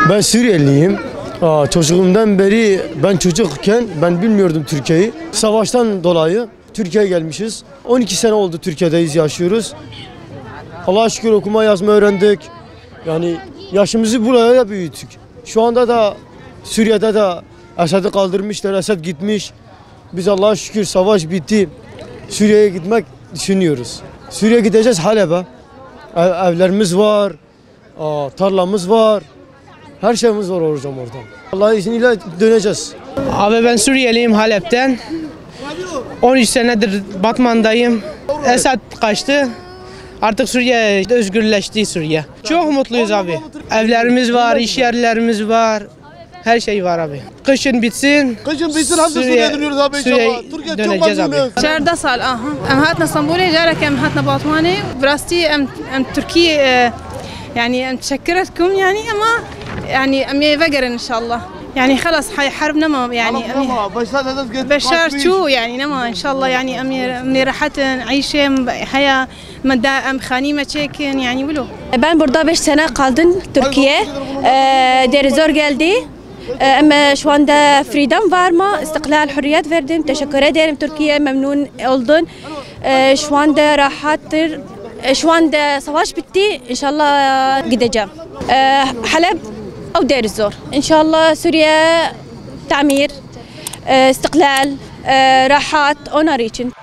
Ben Suriyeliyim. Çocukluğumdan beri ben çocukken ben bilmiyordum Türkiye'yi. Savaştan dolayı Türkiye'ye gelmişiz. 12 sene oldu Türkiye'deyiz, yaşıyoruz. Allah'a şükür okuma yazma öğrendik. Yani yaşımızı buraya büyüttük. Şu anda da Suriye'de de Esad'ı kaldırmışlar, Esad gitmiş. Biz Allah'a şükür savaş bitti. Suriye'ye gitmek düşünüyoruz. Suriye'ye gideceğiz Halep'e. Evlerimiz var, tarlamız var. Her şeyimiz var hocam oradan. Allah'ın izniyle döneceğiz. Abi ben Suriyeliyim, Halep'ten. 13 senedir Batman'dayım. Esad kaçtı. Artık Suriye özgürleşti Suriye. Çok mutluyuz abi. Evlerimiz var, iş yerlerimiz var. Her şey var abi. Kışın bitsin. Kışın bitsin, hem de Suriye'ye dönüyoruz abi inşallah. Türkiye çok memnunuz. 14 سال ام هاتنا اسطنبول جارك ام هاتنا باطمانه براستي ام تركيا يعني ام تشكرتكم يعني اما يعني ام يفقرن ان شاء الله يعني خلاص حربنا ما يعني بشار شو يعني نما ان شاء الله يعني ام راحت عيشه حياه ام خانيمه çekin yani بلو. Ben burada 5 sene kaldım Türkiye. Deri zor geldi. Ama şu anda freedom var mı? İstiklal, hürriyet verdim. Teşekkür ederim Türkiye, memnun oldum. Şu anda rahattır. Şu anda savaş bitti. İnşallah gideceğim. Halep أو دير الزور إن شاء الله سوريا تعمير استقلال راحات أونر için